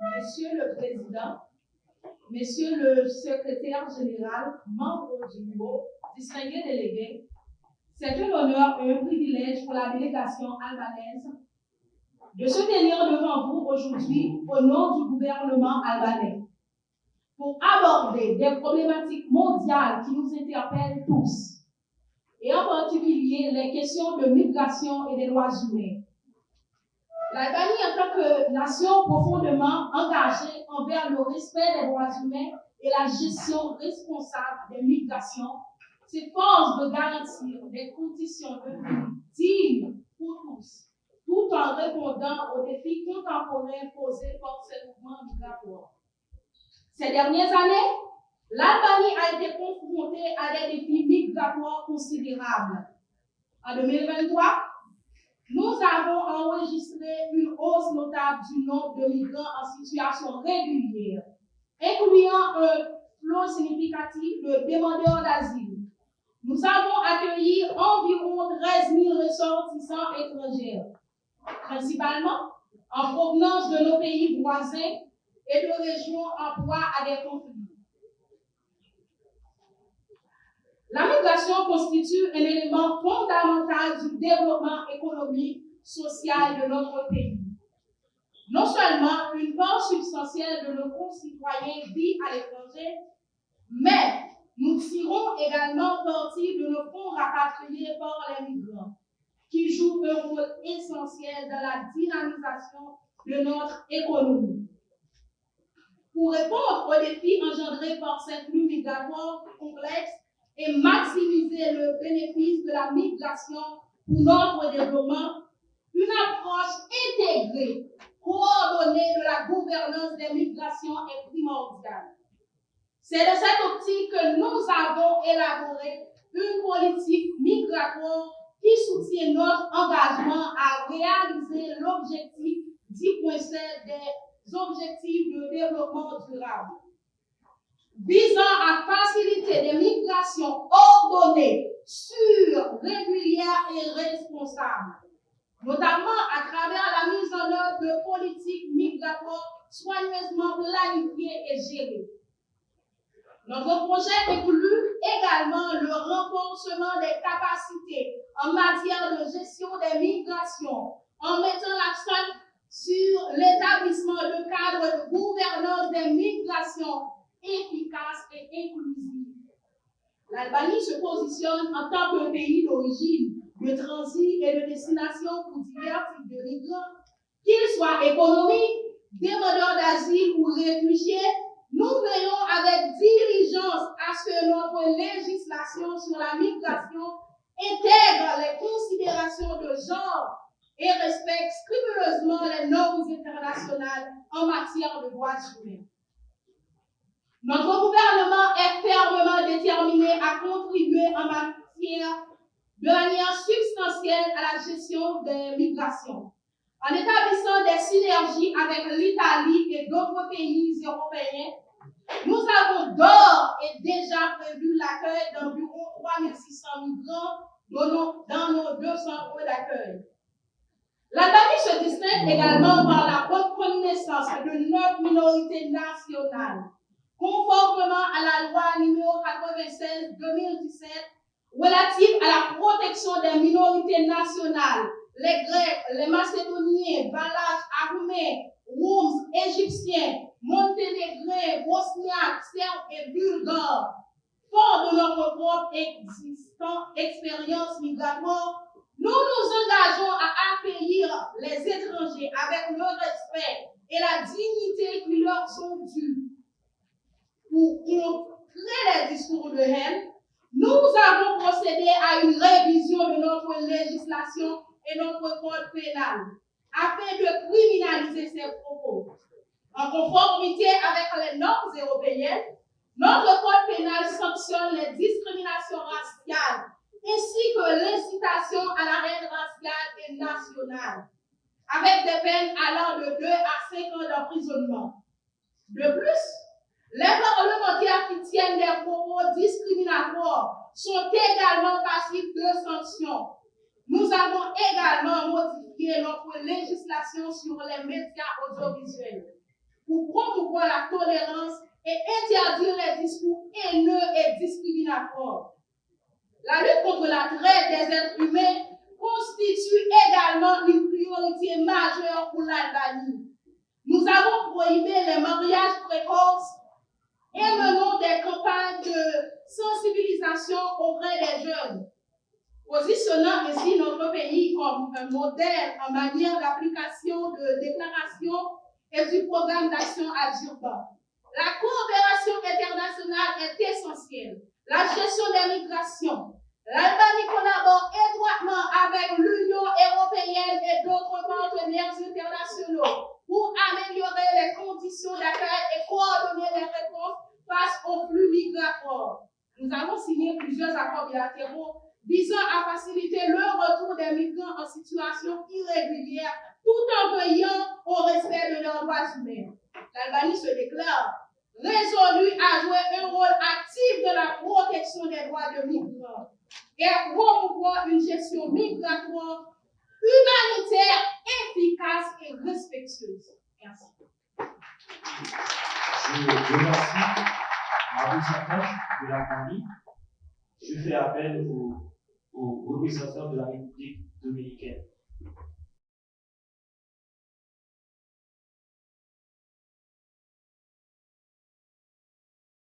Monsieur le Président, Monsieur le Secrétaire général, membres du bureau, distingués délégués, c'est un honneur et un privilège pour la délégation albanaise de se tenir devant vous aujourd'hui au nom du gouvernement albanais pour aborder des problématiques mondiales qui nous interpellent tous, et en particulier les questions de migration et des droits humains. L'Albanie, en tant que nation profondément engagée envers le respect des droits humains et la gestion responsable des migrations, s'efforce de garantir des conditions de vie dignes pour tous, tout en répondant aux défis contemporains posés par ces mouvements migratoires. Ces dernières années, l'Albanie a été confrontée à des défis migratoires considérables. En 2023, nous avons enregistré une hausse notable du nombre de migrants en situation régulière, incluant un flot significatif de demandeurs d'asile. Nous avons accueilli environ 13 000 ressortissants étrangers, principalement en provenance de nos pays voisins et de régions en proie à des conflits. La migration constitue un élément fondamental du développement économique, social de notre pays. Non seulement une part substantielle de nos concitoyens vit à l'étranger, mais nous tirons également parti de nos fonds rapatriés par les migrants, qui jouent un rôle essentiel dans la dynamisation de notre économie. Pour répondre aux défis engendrés par cette flux migratoire complexe, et maximiser le bénéfice de la migration pour notre développement, une approche intégrée, coordonnée de la gouvernance des migrations est primordiale. C'est de cette optique que nous avons élaboré une politique migratoire qui soutient notre engagement à réaliser l'objectif 10.7 des objectifs de développement durable, visant à faciliter des migrations ordonnées, sûres, régulières et responsables, notamment à travers la mise en œuvre de politiques migratoires soigneusement planifiées et gérées. Notre projet inclut également le renforcement des capacités en matière de gestion des migrations, en mettant l'accent sur l'établissement de cadres de gouvernance des migrations efficace et inclusive. L'Albanie se positionne en tant que pays d'origine, de transit et de destination pour divers types de migrants, qu'ils soient économiques, demandeurs d'asile ou réfugiés. Nous veillons avec diligence à ce que notre législation sur la migration intègre les considérations de genre et respecte scrupuleusement les normes internationales en matière de droits humains. Notre gouvernement est fermement déterminé à contribuer de manière substantielle à la gestion des migrations, en établissant des synergies avec l'Italie et d'autres pays européens. Nous avons d'ores et déjà prévu l'accueil d'environ 3600 migrants dans nos 200 points d'accueil. L'Albanie se distingue également par la reconnaissance de 9 minorités nationales, conformément à la loi numéro 96/2017 relative à la protection des minorités nationales, les Grecs, les Macédoniens, Valaches, Arméniens, Roms, Égyptiens, Monténégrins, Bosniaques, Serbes et Bulgares. Fort de notre propre expérience migratoire, nous nous engageons à accueillir les étrangers avec le respect et la dignité qui leur sont dus. Pour contrer les discours de haine, nous avons procédé à une révision de notre législation et notre code pénal afin de criminaliser ces propos. En conformité avec les normes européennes, notre code pénal sanctionne les discriminations raciales ainsi que l'incitation à la haine raciale et nationale, avec des peines allant de 2 à 5 ans d'emprisonnement. De plus, les parlementaires qui tiennent des propos discriminatoires sont également passibles de sanctions. Nous avons également modifié notre législation sur les médias audiovisuels. pour promouvoir la tolérance et interdire les discours haineux et discriminatoires. La lutte contre la traite des êtres humains constitue également une priorité majeure pour l'Albanie. Nous avons prohibé les mariages précoces et menons des campagnes de sensibilisation auprès des jeunes, positionnant ainsi notre pays comme un modèle en matière d'application de déclaration et du programme d'action à Durban. La coopération internationale est essentielle. La gestion des migrations. L'Albanie collabore étroitement avec l'Union européenne et d'autres partenaires internationaux pour améliorer les conditions d'accueil et coordonner les réponses face aux flux migratoires. Nous avons signé plusieurs accords bilatéraux visant à faciliter le retour des migrants en situation irrégulière tout en veillant au respect de leurs droits humains. L'Albanie se déclare résolue à jouer un rôle actif de la protection des droits de migrants et à promouvoir une gestion migratoire humanitaire, efficace et respectueuse. Merci. Je remercie Marie Sakoche de l'Albanie. Je fais appel aux représentants de la République.